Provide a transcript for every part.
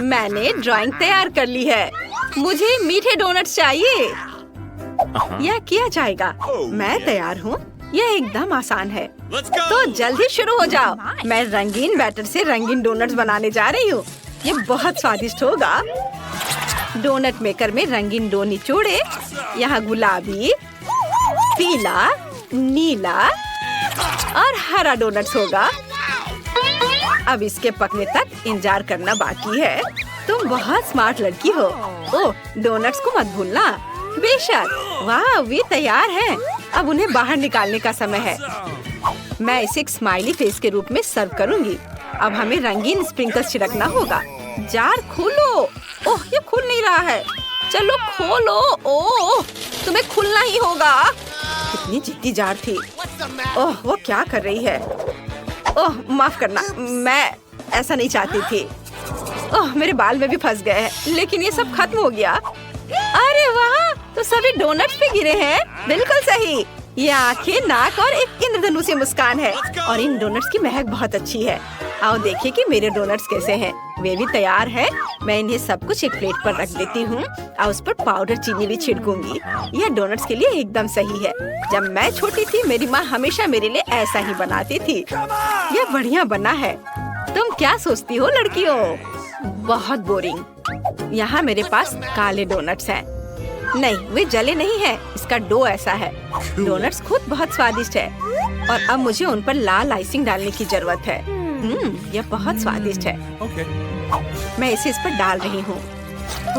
मैंने ड्राइंग तैयार कर ली है। मुझे मीठे डोनट्स चाहिए। यह किया जाएगा। मैं तैयार हूँ। यह एकदम आसान है। तो जल्दी शुरू हो जाओ। मैं रंगीन बैटर से रंगीन डोनट्स बनाने जा रही हूँ। ये बहुत स्वादिष्ट होगा। डोनट मेकर में रंगीन डो निचोड़े। यहाँ गुलाबी, पीला, नीला और हरा डोनट्स होगा। अब इसके पकने तक इंतजार करना बाकी है। तुम बहुत स्मार्ट लड़की हो। ओह, डोनट्स को मत भूलना। बेशक। वाह, वे तैयार हैं। अब उन्हें बाहर निकालने का समय है। मैं इसे एक स्माइली फेस के रूप में सर्व करूंगी। अब हमें रंगीन स्प्रिंकल्स छिड़कना होगा। जार खोलो। ओह, ये खुल नहीं रहा है। चलो खोलो। ओह, तुम्हें खुलना ही होगा। कितनी जिद्दी जार थी। ओह, वो क्या कर रही है? ओह, माफ करना, मैं ऐसा नहीं चाहती थी। ओह, मेरे बाल में भी फंस गए हैं, लेकिन ये सब खत्म हो गया। अरे वाह, तो सभी डोनट्स पे गिरे हैं। बिल्कुल सही। ये आंखें, नाक और एक इंद्रधनुषी मुस्कान है। और इन डोनट्स की महक बहुत अच्छी है। आओ देखिए कि मेरे डोनट्स कैसे हैं। वे भी तैयार हैं। मैं इन्हें सब कुछ एक प्लेट पर रख देती हूँ और उस पर पाउडर चीनी भी छिड़कूंगी। यह डोनट्स के लिए एकदम सही है। जब मैं छोटी थी, मेरी माँ हमेशा मेरे लिए ऐसा ही बनाती थी। यह बढ़िया बना है। तुम क्या सोचती हो लड़कियों? बहुत बोरिंग। यहाँ मेरे पास काले डोनट्स हैं। नहीं, वे जले नहीं हैं। इसका डो ऐसा है। डोनट्स खुद बहुत स्वादिष्ट है। और अब मुझे उन पर लाल आइसिंग डालने की जरूरत है। यह बहुत स्वादिष्ट है। मैं इसे इस पर डाल रही हूँ।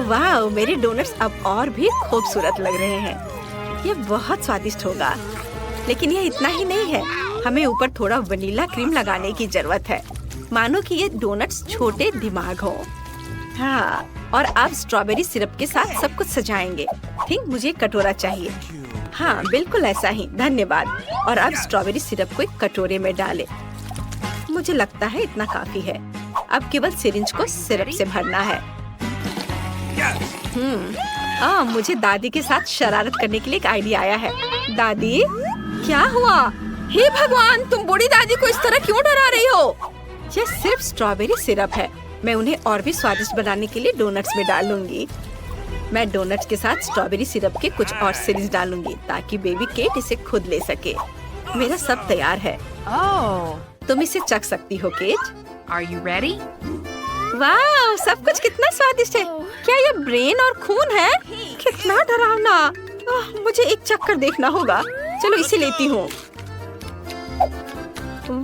वाह, मेरे डोनट्स अब और भी खूबसूरत लग रहे हैं। यह बहुत स्वादिष्ट होगा। लेकिन यह इतना ही नहीं है। हमें ऊपर थोड़ा वनीला क्रीम लगाने की जरूरत है। मानो कि ये डोनट्स छोटे दिमाग हो। हाँ, और अब स्ट्रॉबेरी सिरप के साथ सब कुछ सजाएंगे। थिंक मुझे एक कटोरा चाहिए। हाँ, बिल्कुल ऐसा ही। धन्यवाद। और अब स्ट्रॉबेरी सिरप को एक कटोरे में डालें। मुझे लगता है इतना काफी है। अब केवल सिरिंज को सिरप से भरना है। मुझे दादी के साथ शरारत करने के लिए एक आइडिया आया है। दादी, क्या हुआ? हे भगवान, तुम बूढ़ी दादी को इस तरह क्यों डरा रही हो? यह सिर्फ स्ट्रॉबेरी सिरप है। मैं उन्हें और भी स्वादिष्ट बनाने के लिए डोनट्स में डालूंगी। मैं डोनट्स के साथ स्ट्रॉबेरी सिरप के कुछ और सिरिंज डालूंगी ताकि बेबी केट इसे खुद ले सके। मेरा सब तैयार है। तुम इसे चख सकती हो केट। Are you ready? वाह, सब कुछ कितना स्वादिष्ट है। क्या यह ब्रेन और खून है? कितना डरावना। मुझे एक चक्कर देखना होगा। चलो इसे लेती हूँ।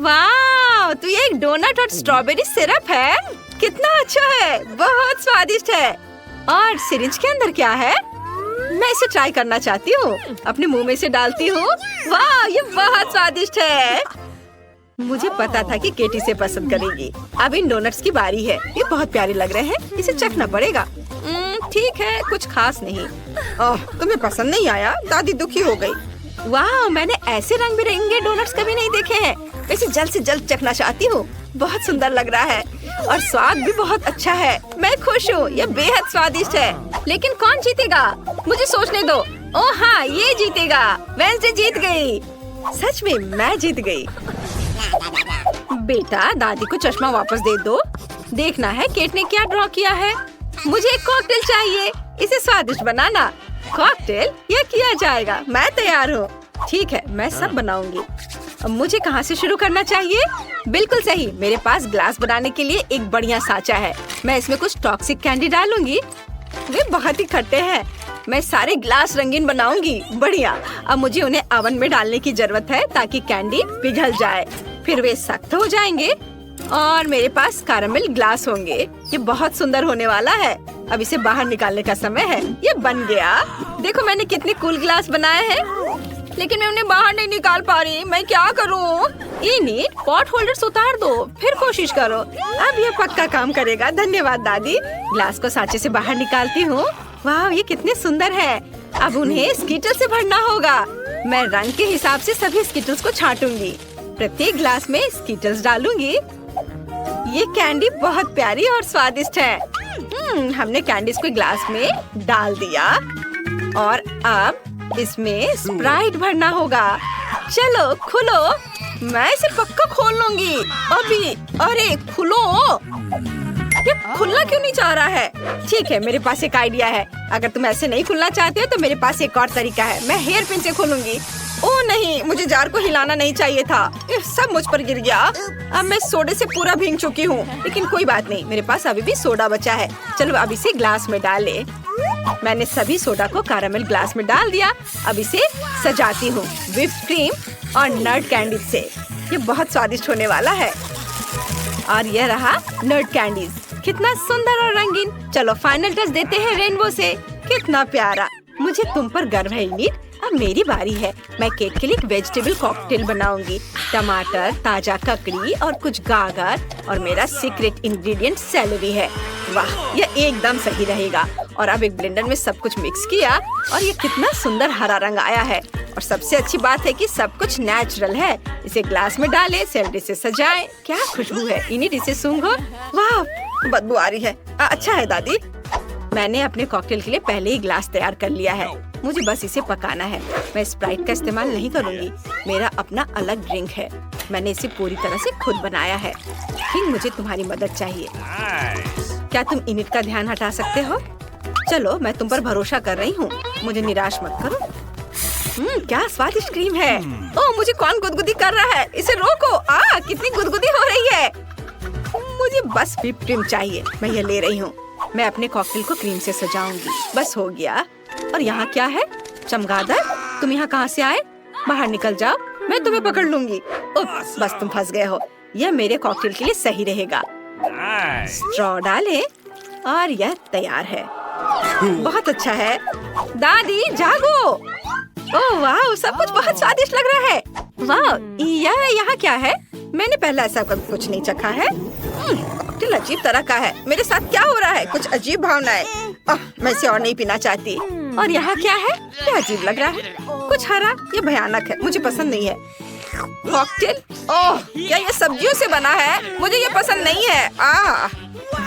वाह, तो ये एक डोनट और स्ट्रॉबेरी सिरप है। कितना अच्छा है। बहुत स्वादिष्ट है। और सिरिंज के अंदर क्या है? मैं इसे ट्राई करना चाहती हूँ। अपने मुंह में से डालती हूँ। वाह, ये बहुत स्वादिष्ट है। मुझे पता था कि केटी इसे पसंद करेगी। अब इन डोनट्स की बारी है। ये बहुत प्यारे लग रहे हैं। इसे चखना पड़ेगा। ठीक है, कुछ खास नहीं। ओह, तुम्हें पसंद नहीं आया? दादी दुखी हो गई। वाह, मैंने ऐसे रंग बिरंगे डोनट्स कभी नहीं देखे हैं। इसे जल्द से जल्द चखना चाहती हूँ। बहुत सुंदर लग रहा है और स्वाद भी बहुत अच्छा है। मैं खुश हूँ। यह बेहद स्वादिष्ट है। लेकिन कौन जीतेगा? मुझे सोचने दो। ओह हाँ, ये जीतेगा। वेंसडे जीत गई। सच में मैं जीत गई। बेटा, दादी को चश्मा वापस दे दो। देखना है केट ने क्या ड्रॉ किया है। मुझे एक कॉकटेल चाहिए। इसे स्वादिष्ट बनाना। कॉकटेल? यह किया जाएगा। मैं तैयार हूँ। ठीक है, मैं सब बनाऊंगी। अब मुझे कहाँ से शुरू करना चाहिए? बिल्कुल सही। मेरे पास ग्लास बनाने के लिए एक बढ़िया साँचा है। मैं इसमें कुछ टॉक्सिक कैंडी डालूंगी। वे बहुत ही खट्टे हैं। मैं सारे ग्लास रंगीन बनाऊंगी। बढ़िया। अब मुझे उन्हें ओवन में डालने की जरूरत है ताकि कैंडी पिघल जाए। फिर वे सख्त हो जाएंगे और मेरे पास कैरामल ग्लास होंगे। ये बहुत सुंदर होने वाला है। अब इसे बाहर निकालने का समय है। ये बन गया। देखो मैंने कितने कूल ग्लास बनाए हैं, लेकिन मैं उन्हें बाहर नहीं निकाल पा रही। मैं क्या करूँ? इन्हें पॉट होल्डर्स उतार दो, फिर कोशिश करो। अब ये पक्का काम करेगा। धन्यवाद दादी। ग्लास को सांचे से बाहर निकालती हूँ। वाह, ये कितने सुंदर है। अब उन्हें स्कीटल से भरना होगा। मैं रंग के हिसाब से सभी स्कीटल्स को छांटूंगी। प्रत्येक ग्लास में स्कीटल्स डालूंगी। ये कैंडी बहुत प्यारी और स्वादिष्ट है। हमने कैंडीज को ग्लास में डाल दिया और अब इसमें स्प्राइट भरना होगा। चलो खुलो। मैं इसे पक्का खोल लूंगी अभी। अरे खुलो। ये खुलना क्यों नहीं चाह रहा है? ठीक है, मेरे पास एक आइडिया है। अगर तुम ऐसे नहीं खुलना चाहते हो तो मेरे पास एक और तरीका है। मैं हेयर पिन से खोलूंगी। ओह नहीं, मुझे जार को हिलाना नहीं चाहिए था। ये सब मुझ पर गिर गया। अब मैं सोडे से पूरा भीग चुकी हूँ, लेकिन कोई बात नहीं, मेरे पास अभी भी सोडा बचा है। चलो अब इसे ग्लास में डाले। मैंने सभी सोडा को कैरामल ग्लास में डाल दिया। अब इसे सजाती हूँ व्हिप्ड क्रीम और नट कैंडी से। ये बहुत स्वादिष्ट होने वाला है। और यह रहा नट कैंडीज, कितना सुंदर और रंगीन। चलो फाइनल टच देते हैं रेनबो से। कितना प्यारा। मुझे तुम पर गर्व है इनिट। अब मेरी बारी है। मैं केक के लिए एक वेजिटेबल कॉकटेल बनाऊंगी। टमाटर, ताजा ककड़ी और कुछ गाजर और मेरा सीक्रेट इंग्रेडिएंट सेलेरी है। वाह, यह एकदम सही रहेगा। और अब एक ब्लेंडर में सब कुछ मिक्स किया और ये कितना सुंदर हरा रंग आया है। और सबसे अच्छी बात है कि सब कुछ नेचुरल है। इसे ग्लास में डालें, सेलेरी से सजाएं। क्या खुशबू है इनिट, इसे सूंघो। वाह, बदबू आ रही है। अच्छा है दादी। मैंने अपने कॉकटेल के लिए पहले ही ग्लास तैयार कर लिया है। मुझे बस इसे पकाना है। मैं स्प्राइट का इस्तेमाल नहीं करूंगी। मेरा अपना अलग ड्रिंक है। मैंने इसे पूरी तरह से खुद बनाया है। लेकिन मुझे तुम्हारी मदद चाहिए। क्या तुम इनिट का ध्यान हटा सकते हो? चलो, मैं तुम पर भरोसा कर रही हूँ। मुझे निराश मत करो। क्या स्वादिष्ट क्रीम है। ओह, मुझे कौन गुदगुदी कर रहा है? इसे रोको। कितनी गुदगुदी हो रही है। मुझे बस व्हिप्ड क्रीम चाहिए। मैं ये ले रही हूँ। मैं अपने कॉकटेल को क्रीम से सजाऊंगी। बस हो गया। और यहाँ क्या है? चमगादड़, तुम यहाँ कहाँ से आए? बाहर निकल जाओ, मैं तुम्हें पकड़ लूंगी। बस तुम फंस गए हो। यह मेरे कॉकटेल के लिए सही रहेगा। स्ट्रॉ डालें और यह तैयार है। बहुत अच्छा है। दादी जागो। ओह वाह, सब कुछ बहुत स्वादिष्ट लग रहा है। वाह, यह यहाँ क्या है? मैंने पहले ऐसा कभी कुछ नहीं चखा है। कॉकटेल अजीब तरह का है। मेरे साथ क्या हो रहा है? कुछ अजीब भावनाएं। मैं इसे और नहीं पीना चाहती। और यहाँ क्या है? क्या अजीब लग रहा है। कुछ हरा। ये भयानक है, मुझे पसंद नहीं है। कॉकटेल, ओह क्या ये सब्जियों से बना है? मुझे ये पसंद नहीं है।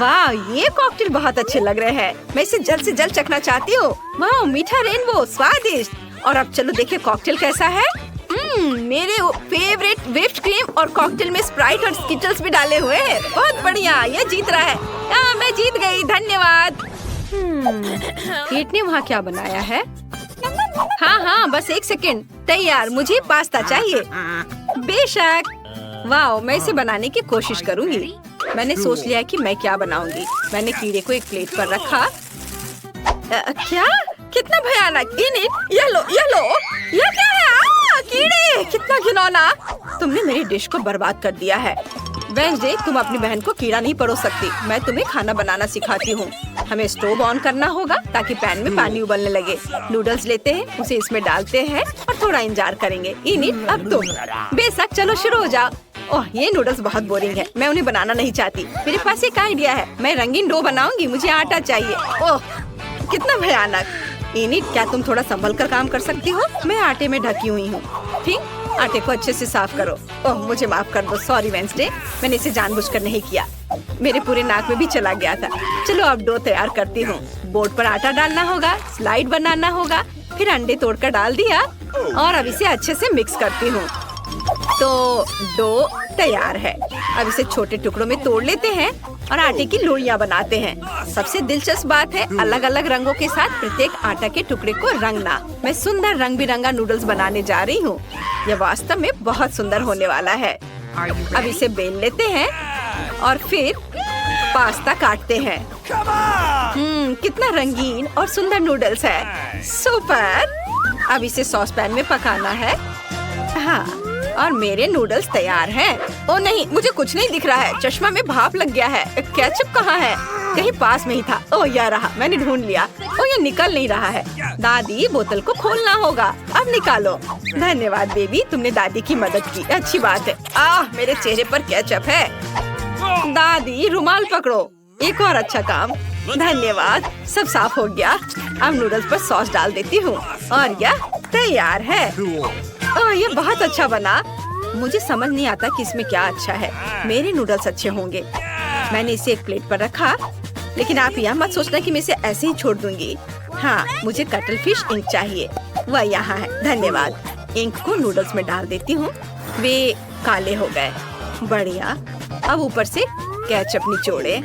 वाह, ये कॉकटेल बहुत अच्छे लग रहे हैं। मैं इसे जल्द से जल्द चखना चाहती हूँ। वाह, मीठा रेनबो, स्वादिष्ट। और अब चलो देखें कॉकटेल कैसा है। मेरे फेवरेट व्हिप्ड क्रीम और कॉकटेल में स्प्राइट और स्किटल्स भी डाले हुए हैं। बहुत बढ़िया, ये जीत रहा है। मैं जीत गई, धन्यवाद। केट ने वहाँ क्या बनाया है? हाँ, बस एक सेकंड। तैयार, मुझे पास्ता चाहिए। बेशक। वाह, मैं इसे बनाने की कोशिश करूँगी। मैंने सोच लिया कि मैं क्या बनाऊंगी। मैंने कीड़े को एक प्लेट पर रखा। क्या? कितना भयानक। इनिट, ये लो। यह क्या है? कीड़े, कितना घिनौना। तुमने मेरी डिश को बर्बाद कर दिया है। वेंसडे, तुम अपनी बहन को कीड़ा नहीं परोस सकती। मैं तुम्हें खाना बनाना सिखाती हूँ। हमें स्टोव ऑन करना होगा ताकि पैन में पानी उबलने लगे। नूडल्स लेते हैं, उसे इसमें डालते हैं और थोड़ा इंतजार करेंगे। इनिट, अब तुम। बेशक, चलो शुरू हो जाओ। ओह, ये नूडल्स बहुत बोरिंग है। मैं उन्हें बनाना नहीं चाहती। मेरे पास एक आइडिया है। मैं रंगीन डो बनाऊंगी। मुझे आटा चाहिए। ओह, कितना भयानक। इनिट, क्या तुम थोड़ा संभल कर काम कर सकती हो? मैं आटे में ढकी हुई हूँ। ठीक, आटे को अच्छे से साफ करो। ओह, मुझे माफ कर दो। सॉरी वेंसडे, मैंने इसे जानबूझकर नहीं किया। मेरे पूरे नाक में भी चला गया था। चलो अब डो तैयार करती हूँ। बोर्ड पर आटा डालना होगा, स्लाइड बनाना होगा, फिर अंडे तोड़कर डाल दिया और अब इसे अच्छे से मिक्स करती हूँ। तो डो तैयार है। अब इसे छोटे टुकड़ों में तोड़ लेते हैं और आटे की लोइयां बनाते हैं। सबसे दिलचस्प बात है अलग अलग रंगों के साथ प्रत्येक आटा के टुकड़े को रंगना। मैं सुंदर रंग बिरंगा नूडल्स बनाने जा रही हूँ। यह वास्तव में बहुत सुंदर होने वाला है। अब इसे बेल लेते हैं और फिर पास्ता काटते हैं। कितना रंगीन और सुंदर नूडल्स है। सुपर। अब इसे सॉस पैन में पकाना है। हाँ, और मेरे नूडल्स तैयार हैं। ओ नहीं, मुझे कुछ नहीं दिख रहा है। चश्मा में भाप लग गया है। केचप कहाँ है? कहीं पास में ही था। ओ, यह रहा, मैंने ढूंढ लिया। ओ, ये निकल नहीं रहा है। दादी, बोतल को खोलना होगा। अब निकालो। धन्यवाद बेबी, तुमने दादी की मदद की। अच्छी बात है। मेरे चेहरे पर केचप है। दादी, रुमाल पकड़ो। एक और अच्छा काम। धन्यवाद, सब साफ हो गया। अब नूडल्स पर सॉस डाल देती हूँ और यह तैयार है। ओह, ये बहुत अच्छा बना। मुझे समझ नहीं आता कि इसमें क्या अच्छा है। मेरे नूडल्स अच्छे होंगे। मैंने इसे एक प्लेट पर रखा, लेकिन आप यह मत सोचना कि मैं इसे ऐसे ही छोड़ दूंगी। हाँ, मुझे कटल फिश इंक चाहिए। वह यहाँ है। धन्यवाद। इंक को नूडल्स में डाल देती हूँ। वे काले हो गए। बढ़िया। अब ऊपर से केचप निचोड़े।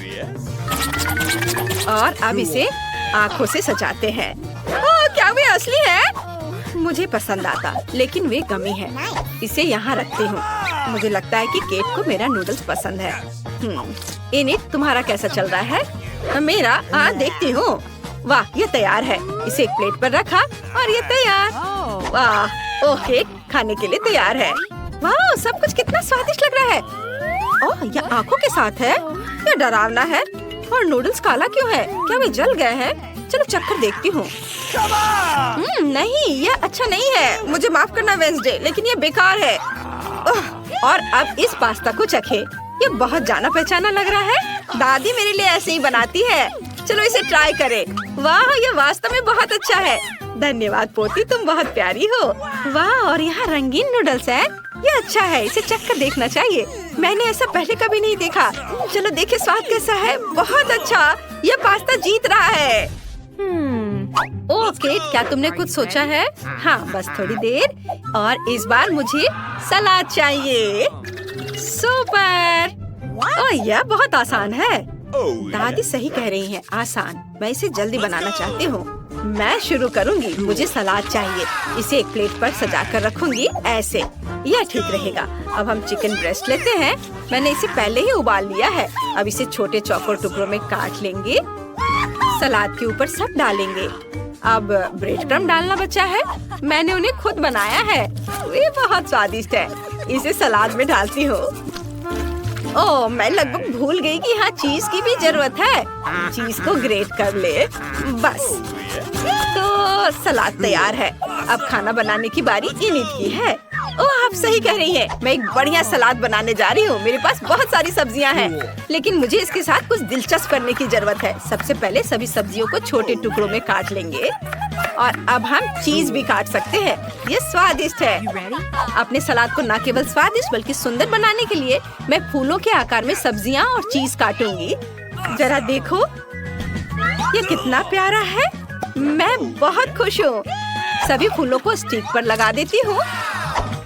और अब इसे आँखों से सजाते हैं। ओह, क्या वे असली है? मुझे पसंद आता, लेकिन वे गमी है। इसे यहाँ रखती हूँ। मुझे लगता है कि केट को मेरा नूडल्स पसंद है। इनिट, तुम्हारा कैसा चल रहा है? मेरा देखती हूँ। वाह, ये तैयार है। इसे एक प्लेट पर रखा और ये तैयार। वाह, ओह, केक खाने के लिए तैयार है। वाह, सब कुछ कितना स्वादिष्ट लग रहा है। ओह, यह आँखों के साथ है। यह डरावना है। और नूडल्स काला क्यों है? क्या वे जल गए हैं? चलो चखकर देखती हूँ। नहीं, यह अच्छा नहीं है। मुझे माफ करना वेंसडे, लेकिन ये बेकार है। और अब इस पास्ता को चखे। ये बहुत जाना पहचाना लग रहा है। दादी मेरे लिए ऐसे ही बनाती है। चलो इसे ट्राई करें। वाह, ये वास्तव में बहुत अच्छा है। धन्यवाद पोती, तुम बहुत प्यारी हो। वाह, और यहाँ रंगीन नूडल्स है। ये अच्छा है, इसे चखकर देखना चाहिए। मैंने ऐसा पहले कभी नहीं देखा। चलो देखे स्वाद कैसा है। बहुत अच्छा, ये पास्ता जीत रहा है। ओह केट, क्या तुमने कुछ सोचा है? हाँ, बस थोड़ी देर। और इस बार मुझे सलाद चाहिए। सुपर। ओह, यह बहुत आसान है। दादी सही कह रही हैं, आसान। मैं इसे जल्दी बनाना चाहती हूँ। मैं शुरू करूँगी। मुझे सलाद चाहिए। इसे एक प्लेट पर सजा कर रखूंगी, ऐसे। यह ठीक रहेगा। अब हम चिकन ब्रेस्ट लेते हैं। मैंने इसे पहले ही उबाल लिया है। अब इसे छोटे चौकोर टुकड़ों में काट लेंगे। सलाद के ऊपर सब डालेंगे। अब ब्रेड क्रम्ब डालना बचा है। मैंने उन्हें खुद बनाया है। ये बहुत स्वादिष्ट है। इसे सलाद में डालती हूँ। ओह, मैं लगभग भूल गई कि यहाँ चीज की भी जरूरत है। चीज को ग्रेट कर ले। बस, तो सलाद तैयार है। अब खाना बनाने की बारी इनिट की है। ओह, आप सही कह रही हैं। मैं एक बढ़िया सलाद बनाने जा रही हूँ। मेरे पास बहुत सारी सब्जियाँ हैं, लेकिन मुझे इसके साथ कुछ दिलचस्प करने की जरूरत है। सबसे पहले सभी सब्जियों को छोटे टुकड़ों में काट लेंगे। और अब हम चीज भी काट सकते हैं। ये स्वादिष्ट है। अपने सलाद को न केवल स्वादिष्ट बल्कि सुंदर बनाने के लिए मैं फूलों के आकार में सब्जियाँ और चीज काटूंगी। जरा देखो, ये कितना प्यारा है। मैं बहुत खुश हूँ। सभी फूलों को स्टिक पर लगा देती हूँ।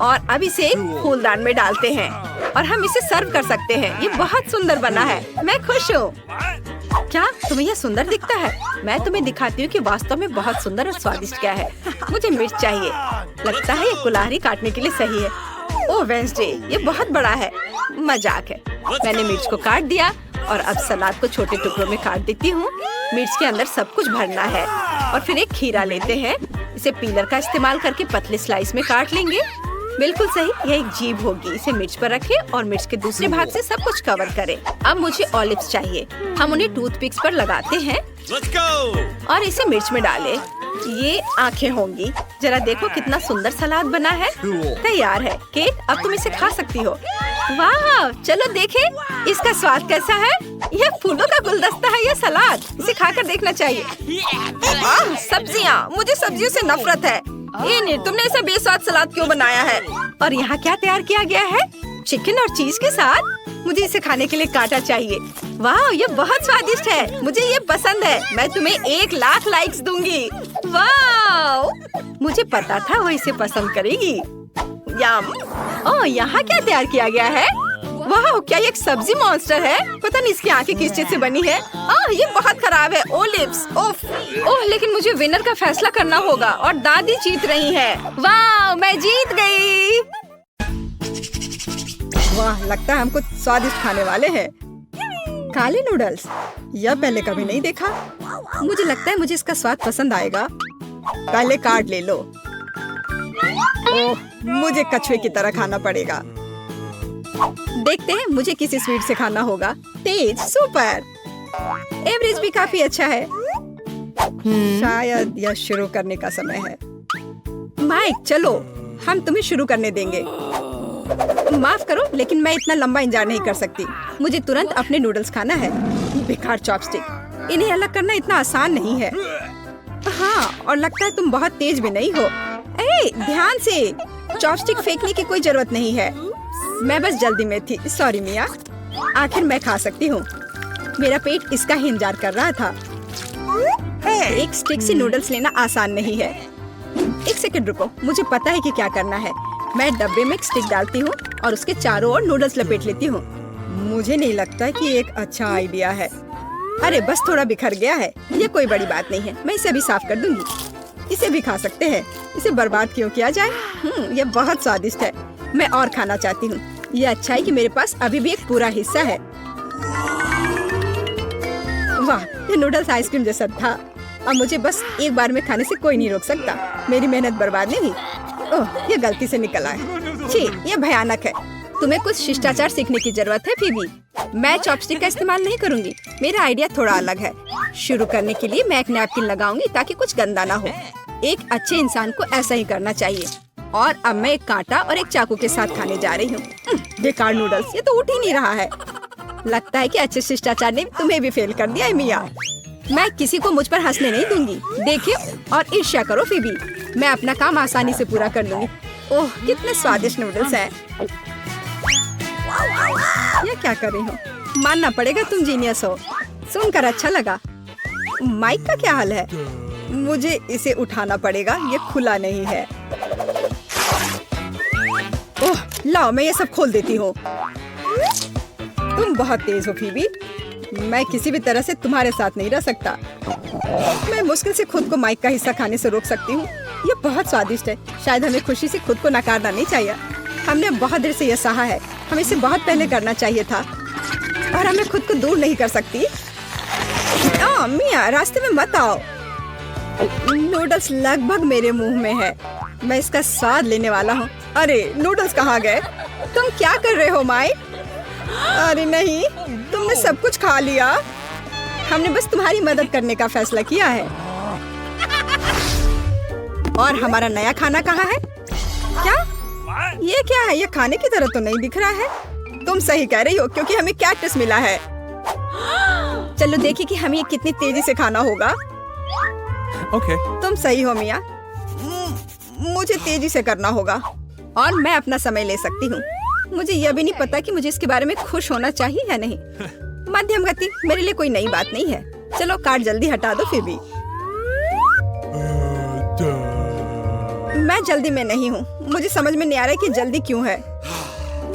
और अब इसे फूलदान में डालते हैं और हम इसे सर्व कर सकते हैं। ये बहुत सुंदर बना है। मैं खुश हूँ। क्या तुम्हें यह सुंदर दिखता है? मैं तुम्हें दिखाती हूँ कि वास्तव में बहुत सुंदर और स्वादिष्ट क्या है। मुझे मिर्च चाहिए। लगता है ये कुल्हाड़ी काटने के लिए सही है। ओह वेंसडे, ये बहुत बड़ा है। मजाक है। मैंने मिर्च को काट दिया और अब सलाद को छोटे टुकड़ों में काट देती हूँ। मिर्च के अंदर सब कुछ भरना है। और फिर एक खीरा लेते हैं। इसे पीलर का इस्तेमाल करके पतले स्लाइस में काट लेंगे। बिल्कुल सही, यह एक जीभ होगी। इसे मिर्च पर रखें और मिर्च के दूसरे भाग से सब कुछ कवर करें। अब मुझे ऑलिव्स चाहिए। हम उन्हें टूथपिक्स पर लगाते हैं और इसे मिर्च में डालें। ये आंखें होंगी। जरा देखो कितना सुंदर सलाद बना है। तैयार है। केट, अब तुम इसे खा सकती हो। वाह, चलो देखें इसका स्वाद कैसा है। यह फूलों का गुलदस्ता है। यह सलाद, इसे खाकर देखना चाहिए। सब्जियाँ, मुझे सब्जियों से नफरत है। ये तुमने ऐसा बेस्वाद सलाद क्यों बनाया है? और यहाँ क्या तैयार किया गया है? चिकन और चीज के साथ। मुझे इसे खाने के लिए कांटा चाहिए। वाह, ये बहुत स्वादिष्ट है। मुझे ये पसंद है। मैं तुम्हें 1,00,000 लाइक्स दूंगी। वाह, मुझे पता था वो इसे पसंद करेगी। यम। ओह, यहाँ क्या तैयार किया गया है? वाह, क्या ये एक सब्जी मॉन्स्टर है? पता नहीं इसकी आंखें किस चीज से बनी है। ये बहुत खराब है। ओलिव्स, ओह, लेकिन मुझे विनर का फैसला करना होगा और दादी जीत रही है। वाह, मैं जीत गई। वाह, लगता है हम कुछ स्वादिष्ट खाने वाले हैं। काले नूडल्स, यह पहले कभी नहीं देखा। मुझे लगता है मुझे इसका स्वाद पसंद आएगा। पहले कार्ड ले लो। ओह, मुझे कछुए की तरह खाना पड़ेगा। देखते हैं मुझे किसी स्वीट से खाना होगा। तेज, सुपर। एवरेज भी काफी अच्छा है। शायद यह शुरू करने का समय है। माइक, चलो हम तुम्हें शुरू करने देंगे। माफ करो, लेकिन मैं इतना लंबा इंतजार नहीं कर सकती। मुझे तुरंत अपने नूडल्स खाना है। बेकार चॉपस्टिक, इन्हें अलग करना इतना आसान नहीं है। हाँ, और लगता है तुम बहुत तेज भी नहीं हो। ध्यान से, चॉपस्टिक फेंकने की कोई जरूरत नहीं है। मैं बस जल्दी में थी। सॉरी मिया। आखिर मैं खा सकती हूँ। मेरा पेट इसका ही इंतजार कर रहा था। एक स्टिक से नूडल्स लेना आसान नहीं है। एक सेकंड रुको, मुझे पता है कि क्या करना है। मैं डब्बे में एक स्टिक डालती हूँ और उसके चारों ओर नूडल्स लपेट लेती हूँ। मुझे नहीं लगता कि एक अच्छा आइडिया है। अरे बस थोड़ा बिखर गया है, ये कोई बड़ी बात नहीं है, मैं इसे भी साफ कर दूंगी। इसे भी खा सकते हैं, इसे बर्बाद क्यों किया जाए। ये बहुत स्वादिष्ट है, मैं और खाना चाहती हूँ। ये अच्छा है कि मेरे पास अभी भी एक पूरा हिस्सा है। वाह, ये नूडल्स आइसक्रीम जैसा था। अब मुझे बस एक बार में खाने से कोई नहीं रोक सकता। मेरी मेहनत बर्बाद नहीं हुई। ओह, ये गलती से निकला है। छी, ये भयानक है। तुम्हें कुछ शिष्टाचार सीखने की जरूरत है फीबी। मैं चॉपस्टिक का इस्तेमाल नहीं करूंगी। मेरा आइडिया थोड़ा अलग है। शुरू करने के लिए मैं एक नैपकिन लगाऊंगी ताकि कुछ गंदा ना हो। एक अच्छे इंसान को ऐसा ही करना चाहिए। और अब मैं एक कांटा और एक चाकू के साथ खाने जा रही हूँ। बेकार नूडल्स, ये तो उठ ही नहीं रहा है। लगता है कि अच्छे शिष्टाचार ने तुम्हें भी फेल कर दिया है मिया। मैं किसी को मुझ पर हंसने नहीं दूंगी। देखिए और ईर्ष्या करो फीबी, मैं अपना काम आसानी से पूरा कर लूंगी। ओह, कितने स्वादिष्ट नूडल्स हैं। ये क्या कर रही हो? मानना पड़ेगा तुम जीनियस हो। सुनकर अच्छा लगा। माइक का क्या हाल है? मुझे इसे उठाना पड़ेगा, ये खुला नहीं है। ओह, लाओ मैं ये सब खोल देती हूँ। तुम बहुत तेज हो फीबी, मैं किसी भी तरह से तुम्हारे साथ नहीं रह सकता। मैं मुश्किल से खुद को माइक का हिस्सा खाने से रोक सकती हूँ। ये बहुत स्वादिष्ट है। शायद हमें खुशी से खुद को नकारना नहीं चाहिए। हमने बहुत देर से यह सहा है, हमें इसे बहुत पहले करना चाहिए था। और हमें खुद को दूर नहीं कर सकती। मिया, रास्ते में मत आओ। नूडल्स लगभग मेरे मुंह में है, मैं इसका स्वाद लेने वाला हूँ। अरे नूडल्स कहाँ गए? तुम क्या कर रहे हो माइक? अरे नहीं, तुमने सब कुछ खा लिया। हमने बस तुम्हारी मदद करने का फैसला किया है। और हमारा नया खाना कहाँ है? क्या? ये क्या है? ये खाने की तरह तो नहीं दिख रहा है। तुम सही कह रही हो, क्योंकि हमें कैक्टस मिला है। चलो देखिए कि हमें ये कितनी तेजी से खाना होगा। ओके। तुम सही हो मिया, मुझे तेजी से करना होगा और मैं अपना समय ले सकती हूँ। मुझे यह भी नहीं पता कि मुझे इसके बारे में खुश होना चाहिए या नहीं। मध्यम गति मेरे लिए कोई नई बात नहीं है। चलो कार्ड जल्दी हटा दो फिर भी। मैं जल्दी में नहीं हूँ। मुझे समझ में नहीं आ रहा है कि जल्दी क्यों है।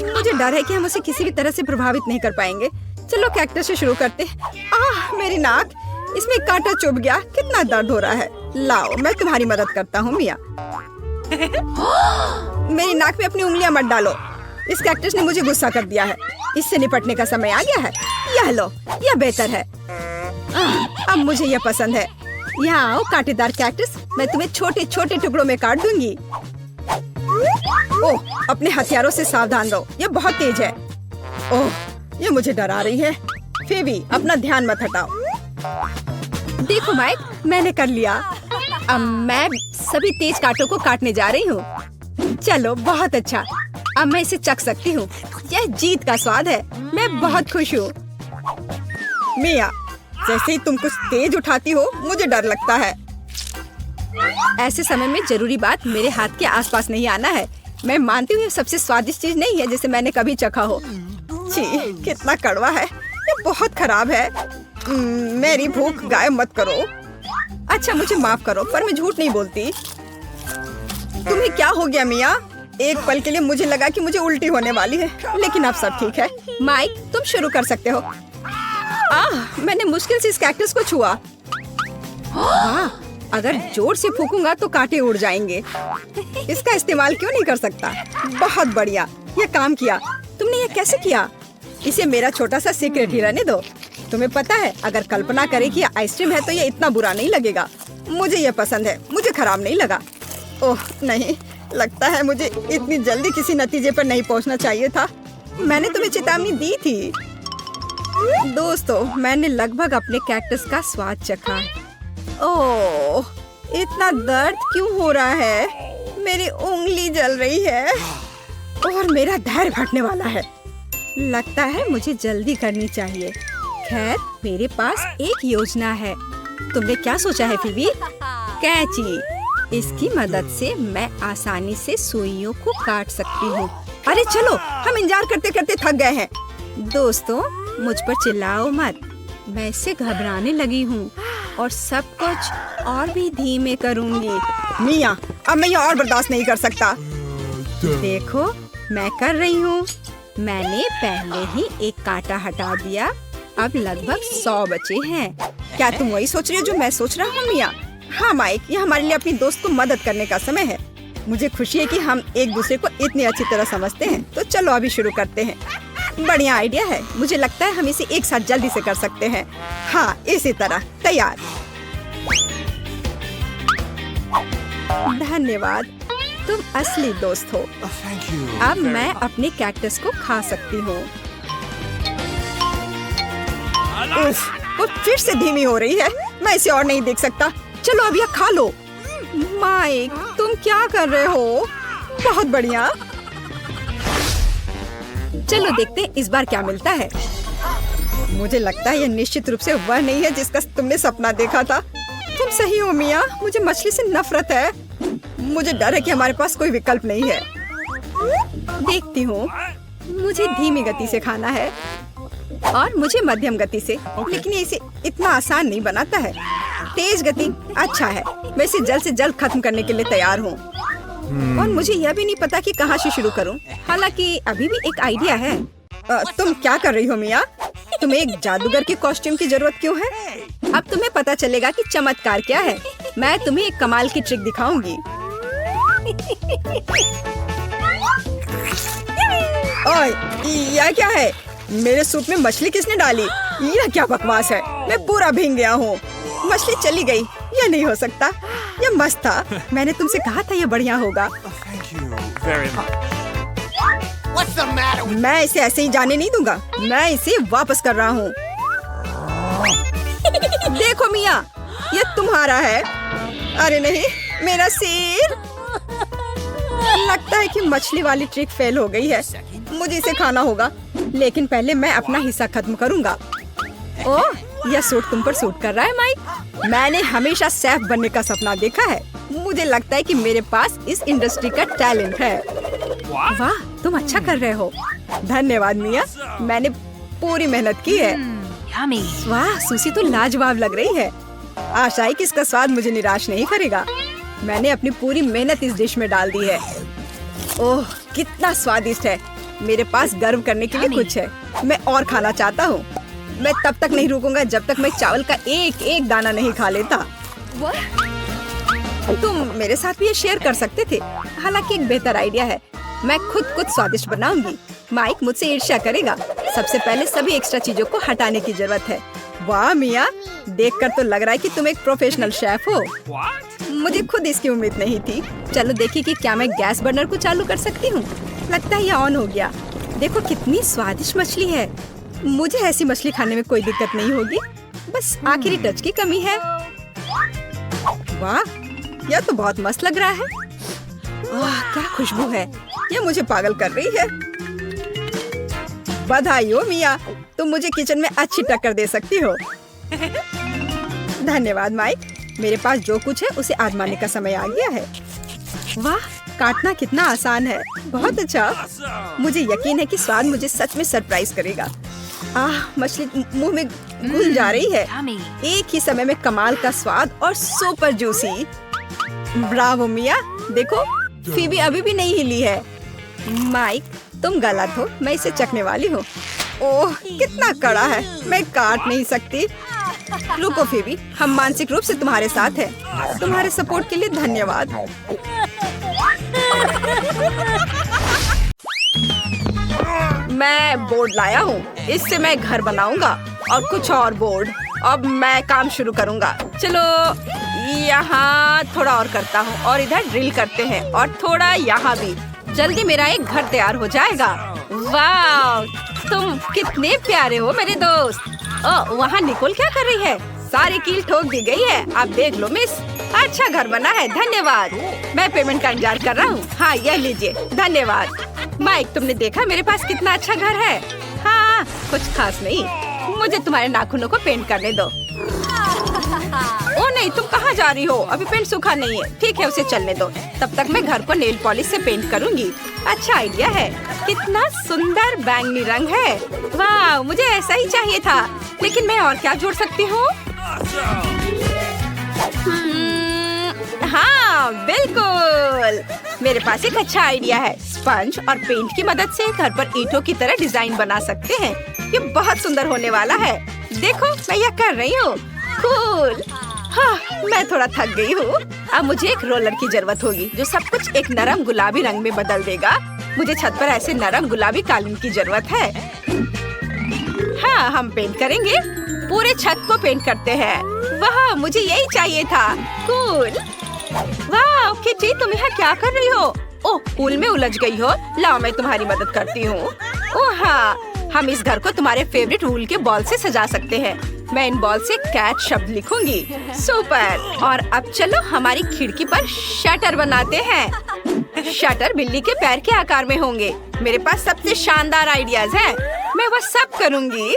मुझे डर है कि हम उसे किसी भी तरह से प्रभावित नहीं कर पाएंगे। चलो कैक्टस से शुरू करते हैं। मेरी नाक, इसमें कांटा चुभ गया। कितना दर्द हो रहा है। लाओ मैं तुम्हारी मदद करता हूँ मिया। मेरी नाक में अपनी उंगलियां मत डालो। इस कैक्टस ने मुझे गुस्सा कर दिया है। इससे निपटने का समय आ गया है। यह लो, यह बेहतर है। अब मुझे यह पसंद है। यहाँ आओ कांटेदार कैक्टस, मैं तुम्हें छोटे छोटे टुकड़ों में काट दूंगी। ओह, अपने हथियारों से सावधान रहो, यह बहुत तेज है। ओह, ये मुझे डरा रही है। फेबी, अपना ध्यान मत हटाओ। देखो माइक, मैंने कर लिया। अब मैं सभी तेज कांटों को काटने जा रही हूँ। चलो बहुत अच्छा, अब मैं इसे चख सकती हूँ। यह जीत का स्वाद है। मैं बहुत खुश हूँ। मिया, जैसे ही तुम कुछ तेज उठाती हो मुझे डर लगता है। ऐसे समय में जरूरी बात मेरे हाथ के आसपास नहीं आना है। मैं मानती हूँ ये सबसे स्वादिष्ट चीज नहीं है जिसे मैंने कभी चखा हो। छी, कितना कड़वा है। ये बहुत खराब है। मेरी भूख गायब मत करो। अच्छा मुझे माफ करो, पर मैं झूठ नहीं बोलती। तुम्हें क्या हो गया मिया? एक पल के लिए मुझे लगा कि मुझे उल्टी होने वाली है, लेकिन अब सब ठीक है। माइक, तुम शुरू कर सकते हो। मैंने मुश्किल से इस कैक्टस को छुआ। अगर जोर से फूकूंगा तो कांटे उड़ जाएंगे। इसका इस्तेमाल क्यों नहीं कर सकता? बहुत बढ़िया, ये काम किया। तुमने ये कैसे किया? इसे मेरा छोटा सा सीक्रेट ही रहने दो। तुम्हें पता है, अगर कल्पना करे कि आइसक्रीम है तो ये इतना बुरा नहीं लगेगा। मुझे ये पसंद है, मुझे खराब नहीं लगा। ओह नहीं, लगता है मुझे इतनी जल्दी किसी नतीजे पर नहीं पहुंचना चाहिए था। मैंने तुम्हें चेतावनी दी थी। दोस्तों, मैंने लगभग अपने कैक्टस का स्वाद चखा है। ओह, इतना दर्द क्यों हो रहा है? मेरी उंगली जल रही है और मेरा धैर्य घटने वाला है। लगता है मुझे जल्दी करनी चाहिए। खैर, मेरे पास एक योजना है। तुमने क्या सोचा है फिबी? कैंची। इसकी मदद से मैं आसानी से सुइयों को काट सकती हूँ। अरे चलो, हम इंतजार करते करते थक गए हैं। दोस्तों, मुझ पर चिल्लाओ मत। मैं इससे घबराने लगी हूँ और सब कुछ और भी धीमे करूँगी। मिया, अब मैं ये और बर्दाश्त नहीं कर सकता। देखो, मैं कर रही हूँ। मैंने पहले ही एक कांटा हटा दिया। अब लगभग 100 बचे हैं। क्या तुम वही सोच रही हो जो मैं सोच रहा हूँ मिया? हाँ माइक, ये हमारे लिए अपनी दोस्त को मदद करने का समय है। मुझे खुशी है कि हम एक दूसरे को इतनी अच्छी तरह समझते हैं। तो चलो अभी शुरू करते हैं। बढ़िया आइडिया है। मुझे लगता है हम इसे एक साथ जल्दी से कर सकते हैं। हाँ, इसी तरह। तैयार। धन्यवाद, तुम असली दोस्त हो। अब मैं अपने कैक्टस को खा सकती हूँ। वो फिर से धीमी हो रही है। मैं इसे और नहीं देख सकता। चलो अब यह खा लो। माइक, तुम क्या कर रहे हो? बहुत बढ़िया। चलो देखते हैं इस बार क्या मिलता है। मुझे लगता है यह निश्चित रूप से वह नहीं है जिसका तुमने सपना देखा था। तुम सही हो मिया, मुझे मछली से नफरत है। मुझे डर है कि हमारे पास कोई विकल्प नहीं है। देखती हूँ। मुझे धीमी गति से खाना है और मुझे मध्यम गति से। लेकिन ये इसे इतना आसान नहीं बनाता है। तेज गति अच्छा है। मैं इसे जल्द से जल्द खत्म करने के लिए तैयार हूँ। और मुझे यह भी नहीं पता कि कहाँ से शुरू करूँ। हालांकि अभी भी एक आइडिया है। तुम क्या कर रही हो मिया? तुम्हें एक जादूगर के कॉस्ट्यूम की जरूरत क्यों है? अब तुम्हें पता चलेगा कि चमत्कार क्या है। मैं तुम्हें एक कमाल की ट्रिक दिखाऊंगी। ओए, यह क्या है? मेरे सूप में मछली किसने डाली? यह क्या बकवास है? मैं पूरा भीग गया हूँ। मछली चली गई। यह नहीं हो सकता। यह मस्त था। मैंने तुमसे कहा था यह बढ़िया होगा। मैं इसे ऐसे ही जाने नहीं दूंगा। मैं इसे वापस कर रहा हूँ। देखो मिया, यह तुम्हारा है। अरे नहीं, मेरा सिर। लगता है कि मछली वाली ट्रिक फेल हो गई है। मुझे इसे खाना होगा, लेकिन पहले मैं अपना हिस्सा खत्म करूंगा। ओह, यह सूट तुम पर सूट कर रहा है माइक। मैंने हमेशा शेफ बनने का सपना देखा है। मुझे लगता है कि मेरे पास इस इंडस्ट्री का टैलेंट है। वाह, तुम अच्छा कर रहे हो। धन्यवाद मिया, मैंने पूरी मेहनत की है। वाह, सुशी तो लाजवाब लग रही है। आशा है कि इसका स्वाद मुझे निराश नहीं करेगा। मैंने अपनी पूरी मेहनत इस डिश में डाल दी है। ओह, कितना स्वादिष्ट है। मेरे पास गर्व करने के लिए कुछ है। मैं और खाना चाहता हूँ। मैं तब तक नहीं रुकूंगा जब तक मैं चावल का एक एक दाना नहीं खा लेता। तुम मेरे साथ भी ये शेयर कर सकते थे। हालांकि एक बेहतर आइडिया है। मैं खुद कुछ स्वादिष्ट बनाऊंगी। माइक मुझसे ईर्ष्या करेगा। सबसे पहले सभी एक्स्ट्रा चीजों को हटाने की जरूरत है। वाह मिया, देखकर तो लग रहा है कि तुम एक प्रोफेशनल शेफ हो। मुझे खुद इसकी उम्मीद नहीं थी। चलो देखिए कि क्या मैं गैस बर्नर को चालू कर सकती हूँ। लगता है ये ऑन हो गया। देखो कितनी स्वादिष्ट मछली है। मुझे ऐसी मछली खाने में कोई दिक्कत नहीं होगी। बस आखिरी टच की कमी है। वाह, यह तो बहुत मस्त लग रहा है। वाह, क्या खुशबू है। यह मुझे पागल कर रही है। बधाई हो मिया, तुम मुझे किचन में अच्छी टक्कर दे सकती हो। धन्यवाद माइक। मेरे पास जो कुछ है उसे आजमाने का समय आ गया है। वाह, काटना कितना आसान है। बहुत अच्छा। मुझे यकीन है कि स्वाद मुझे सच में सरप्राइज करेगा। मछली मुंह में घुल जा रही है। एक ही समय में कमाल का स्वाद और सुपर जूसी। ब्रावो मिया। देखो, फीबी अभी भी नहीं हिली है। माइक, तुम गलत हो। मैं इसे चखने वाली हूँ। ओह, कितना कड़ा है। मैं काट नहीं सकती। रुको फीबी, हम मानसिक रूप से तुम्हारे साथ हैं। तुम्हारे सपोर्ट के लिए धन्यवाद। मैं बोर्ड लाया हूँ। इससे मैं घर बनाऊंगा और कुछ और बोर्ड। अब मैं काम शुरू करूंगा। चलो यहाँ थोड़ा और करता हूँ और इधर ड्रिल करते हैं और थोड़ा यहाँ भी। जल्दी मेरा एक घर तैयार हो जाएगा। वाह, तुम कितने प्यारे हो मेरे दोस्त। ओह, वहाँ निकोल क्या कर रही है? सारी कील ठोक दी गई है। आप देख लो मिस, अच्छा घर बना है। धन्यवाद। मैं पेमेंट का इंतजार कर रहा हूँ। हाँ, यह लीजिए। धन्यवाद। माइक, तुमने देखा मेरे पास कितना अच्छा घर है? हाँ, कुछ खास नहीं। मुझे तुम्हारे नाखूनों को पेंट करने दो। ओ नहीं, तुम कहाँ जा रही हो? अभी पेंट सूखा नहीं है। ठीक है, उसे चलने दो। तब तक मैं घर को नेल पॉलिश से पेंट करूँगी। अच्छा आइडिया है। कितना सुंदर बैंगनी रंग है। वाह, मुझे ऐसा ही चाहिए था। लेकिन मैं और क्या जोड़ सकती हूँ? हाँ, बिल्कुल। मेरे पास एक अच्छा आइडिया है। स्पंज और पेंट की मदद से घर पर ईंटों की तरह डिजाइन बना सकते हैं। ये बहुत सुंदर होने वाला है। देखो मैं यह कर रही हूँ। कूल। हाँ, मैं थोड़ा थक गई हूँ। अब मुझे एक रोलर की जरूरत होगी जो सब कुछ एक नरम गुलाबी रंग में बदल देगा। मुझे छत पर ऐसे नरम गुलाबी कालीन की जरूरत है। हाँ, हम पेंट करेंगे। पूरे छत को पेंट करते हैं। वाह, मुझे यही चाहिए था। कूल। वाह किटी, तुम यहाँ क्या कर रही हो? ओह, पूल में उलझ गई हो। लाओ मैं तुम्हारी मदद करती हूँ। ओह हाँ, हम इस घर को तुम्हारे फेवरेट वूल के बॉल से सजा सकते हैं। मैं इन बॉल से कैट शब्द लिखूंगी। सुपर। और अब चलो हमारी खिड़की पर शटर बनाते हैं। शटर बिल्ली के पैर के आकार में होंगे। मेरे पास सबसे शानदार आइडियाज हैं। मैं वह सब करूंगी।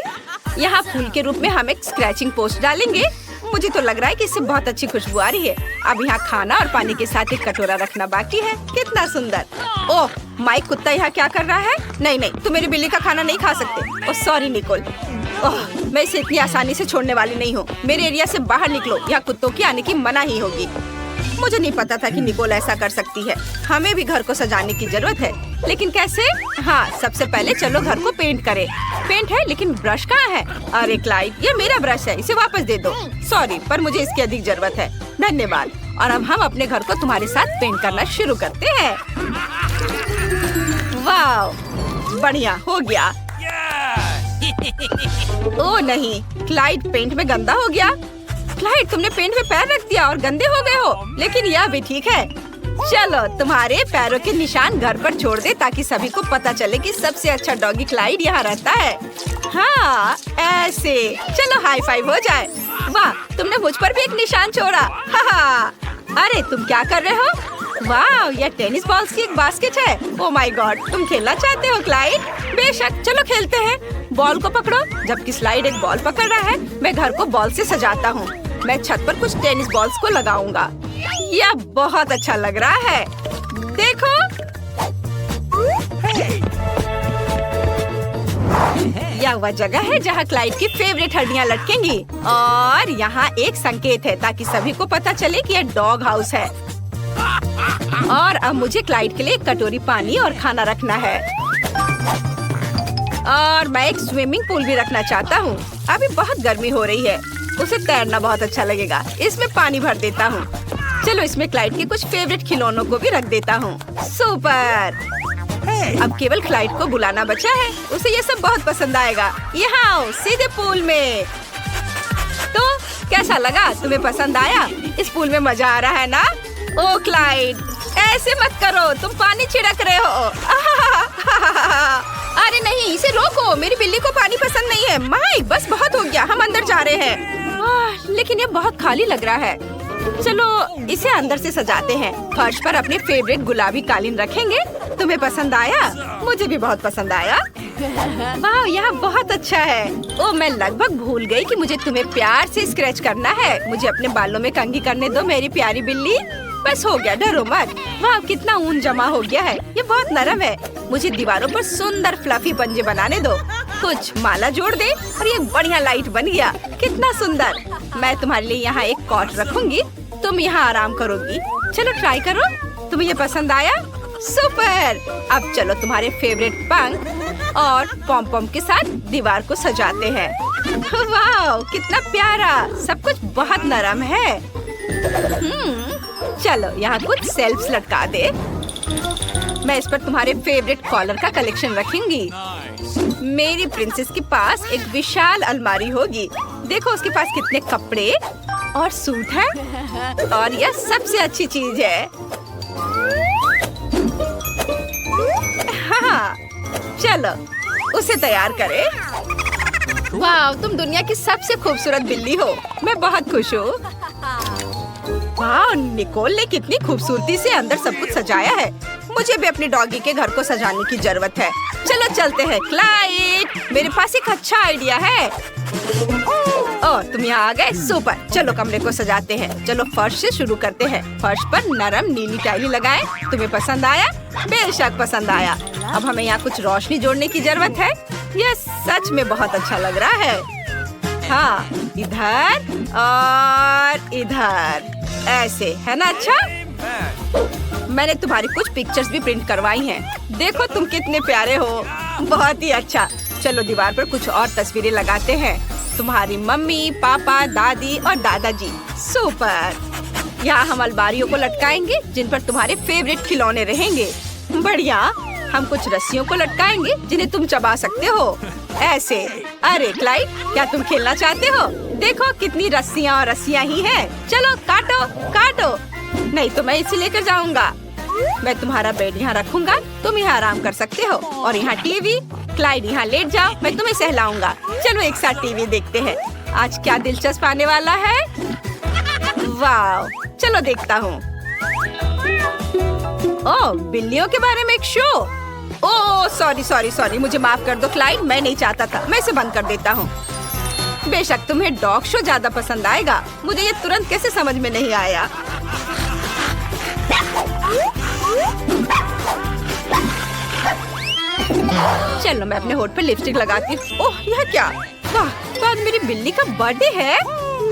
यहाँ फूल के रूप में हम एक स्क्रैचिंग पोस्ट डालेंगे। मुझे तो लग रहा है कि इससे बहुत अच्छी खुशबू आ रही है। अब यहाँ खाना और पानी के साथ एक कटोरा रखना बाकी है। कितना सुंदर। ओह, माइक कुत्ता यहाँ क्या कर रहा है? नहीं नहीं, तुम मेरी बिल्ली का खाना नहीं खा सकते। Oh sorry Nicol. ओह, मैं इसे इतनी आसानी से छोड़ने वाली नहीं हूँ। मेरे एरिया से बाहर निकलो, यहाँ कुत्तों की आने की मनाही होगी। मुझे नहीं पता था कि निकोल ऐसा कर सकती है। हमें भी घर को सजाने की जरूरत है, लेकिन कैसे? हाँ, सबसे पहले चलो घर को पेंट करें। पेंट है, लेकिन ब्रश कहाँ है? अरे क्लाइड, ये मेरा ब्रश है, इसे वापस दे दो। सॉरी, पर मुझे इसकी अधिक जरूरत है। धन्यवाद। और अब हम अपने घर को तुम्हारे साथ पेंट करना शुरू करते हैं। वाह, बढ़िया हो गया। ओह नहीं, क्लाइड पेंट में गंदा हो गया। क्लाइड, तुमने पेंट में पैर रख दिया और गंदे हो गए हो। लेकिन यह भी ठीक है। चलो तुम्हारे पैरों के निशान घर पर छोड़ दे ताकि सभी को पता चले कि सबसे अच्छा डॉगी क्लाइड यहाँ रहता है। हाँ, ऐसे। चलो हाई फाइव हो जाए। वाह, तुमने मुझ पर भी एक निशान छोड़ा। हाँ। अरे तुम क्या कर रहे हो? वाह, यह टेनिस बॉल्स की एक बास्केट है। ओह माय गॉड, तुम खेलना चाहते हो क्लाइड? बेशक, चलो खेलते हैं। बॉल को पकड़ो। जबकि स्लाइड एक बॉल पकड़ रहा है, मैं घर को बॉल से सजाता हूँ। मैं छत पर कुछ टेनिस बॉल्स को लगाऊंगा। यह बहुत अच्छा लग रहा है। देखो। यह वह जगह है जहाँ क्लाइड की फेवरेट हड्डियाँ लटकेंगी। और यहाँ एक संकेत है ताकि सभी को पता चले कि यह डॉग हाउस है। और अब मुझे क्लाइड के लिए एक कटोरी पानी और खाना रखना है। और मैं एक स्विमिंग पूल भी रखना चाहता हूँ। अभी बहुत गर्मी हो रही है, उसे तैरना बहुत अच्छा लगेगा। इसमें पानी भर देता हूँ। चलो इसमें क्लाइड के कुछ फेवरेट खिलौनों को भी रख देता हूँ। सुपर। अब केवल क्लाइड को बुलाना बचा है। उसे ये सब बहुत पसंद आएगा। यहाँ आओ, सीधे पूल में। तो कैसा लगा? तुम्हें पसंद आया? इस पूल में मजा आ रहा है ना? ओ क्लाइड, ऐसे मत करो, तुम पानी छिड़क रहे हो। अरे नहीं, इसे रोको। मेरी बिल्ली को पानी पसंद नहीं है। माइक, बस बहुत हो गया, हम अंदर जा रहे हैं। लेकिन ये बहुत खाली लग रहा है। चलो इसे अंदर से सजाते हैं। फर्श पर अपने फेवरेट गुलाबी कालीन रखेंगे। तुम्हें पसंद आया? मुझे भी बहुत पसंद आया। वाह, यहाँ बहुत अच्छा है। ओ, मैं लगभग भूल गई कि मुझे तुम्हें प्यार से स्क्रैच करना है। मुझे अपने बालों में कंघी करने दो मेरी प्यारी बिल्ली। बस हो गया, डरो मत। वाह, कितना ऊन जमा हो गया है। ये बहुत नरम है। मुझे दीवारों पर सुंदर फ्लफी पंजे बनाने दो। कुछ माला जोड़ दे और ये बढ़िया लाइट बन गया। कितना सुंदर। मैं तुम्हारे लिए यहाँ एक कॉट रखूंगी। तुम यहाँ आराम करोगी। चलो ट्राई करो। तुम्हें ये पसंद आया? सुपर। अब चलो तुम्हारे फेवरेट पंख और पॉम पॉम के साथ दीवार को सजाते हैं। वाह, कितना प्यारा। सब कुछ बहुत नरम है। चलो यहाँ कुछ शेल्फ्स लटका दे। मैं इस पर तुम्हारे फेवरेट कॉलर का कलेक्शन रखूंगी। मेरी प्रिंसेस के पास एक विशाल अलमारी होगी। देखो उसके पास कितने कपड़े और सूट हैं। और यह सबसे अच्छी चीज है। हाँ, चलो उसे तैयार करें। वाह, तुम दुनिया की सबसे खूबसूरत बिल्ली हो। मैं बहुत खुश हूँ। वाह, निकोल ने कितनी खूबसूरती से अंदर सब कुछ सजाया है। मुझे भी अपने डॉगी के घर को सजाने की जरूरत है। चलो चलते हैं। क्लाइड, मेरे पास एक अच्छा आइडिया है। ओह, तुम यहाँ आ गए। सुपर। चलो कमरे को सजाते हैं। चलो फर्श से शुरू करते हैं। फर्श पर नरम नीली टाइली लगाएं। तुम्हें पसंद आया? बेशक पसंद आया। अब हमें यहाँ कुछ रोशनी जोड़ने की जरूरत है। यह सच में बहुत अच्छा लग रहा है। हाँ, इधर और इधर, ऐसे है ना? अच्छा, मैंने तुम्हारी कुछ पिक्चर्स भी प्रिंट करवाई हैं। देखो तुम कितने प्यारे हो। बहुत ही अच्छा। चलो दीवार पर कुछ और तस्वीरें लगाते हैं। तुम्हारी मम्मी, पापा, दादी और दादाजी। सुपर। यहाँ हम अलमारियों को लटकाएंगे जिन पर तुम्हारे फेवरेट खिलौने रहेंगे। बढ़िया। हम कुछ रस्सियों को लटकाएंगे जिन्हें तुम चबा सकते हो, ऐसे। अरे क्लाइड, क्या तुम खेलना चाहते हो? देखो कितनी रस्सियाँ और रस्सियाँ ही हैं। चलो काटो काटो। नहीं तो मैं इसे लेकर जाऊंगा। मैं तुम्हारा बेड यहाँ रखूंगा, तुम यहाँ आराम कर सकते हो। और यहाँ टीवी। क्लाइड यहाँ लेट जाओ, मैं तुम्हें सहलाऊंगा। चलो एक साथ टीवी देखते हैं। आज क्या दिलचस्प आने वाला है? वाह, चलो देखता हूँ। ओह, बिल्लियों के बारे में एक शो। ओह सॉरी, मुझे माफ कर दो क्लाइड, मैं नहीं चाहता था। मैं इसे बंद कर देता हूँ। बेशक तुम्हें डॉग शो ज्यादा पसंद आएगा। मुझे ये तुरंत कैसे समझ में नहीं आया। चलो मैं अपने होठ पर लिपस्टिक लगाती हूँ। ओह, यह क्या? वाह, आज मेरी बिल्ली का बर्थडे है।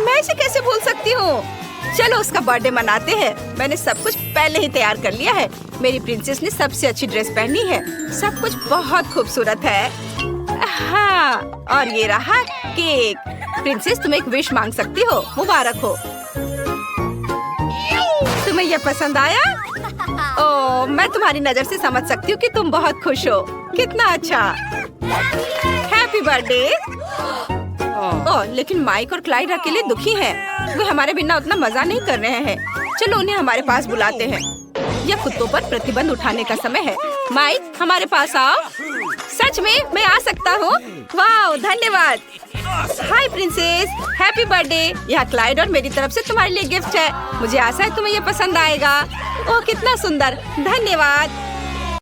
मैं इसे कैसे भूल सकती हूँ? चलो उसका बर्थडे मनाते हैं। मैंने सब कुछ पहले ही तैयार कर लिया है। मेरी प्रिंसेस ने सबसे अच्छी ड्रेस पहनी है। सब कुछ बहुत खूबसूरत है। हाँ, और ये रहा केक। प्रिंसेस, तुम एक विश मांग सकती हो। मुबारक हो। तुम्हें यह पसंद आया? ओह, मैं तुम्हारी नजर से समझ सकती हूँ कि तुम बहुत खुश हो। कितना अच्छा। Happy birthday. ओह, लेकिन माइक और क्लाइड अकेले दुखी हैं। वे हमारे बिना उतना मजा नहीं कर रहे हैं। चलो उन्हें हमारे पास बुलाते हैं। यह कुत्तों पर प्रतिबंध उठाने का समय है। माइक, हमारे पास आओ। सच में मैं आ सकता हूँ? वाह, धन्यवाद। हाय प्रिंसेस, हैप्पी बर्थडे। यह क्लाइड और मेरी तरफ से तुम्हारे लिए गिफ्ट है। मुझे आशा है तुम्हें यह पसंद आएगा। ओह, कितना सुंदर। धन्यवाद।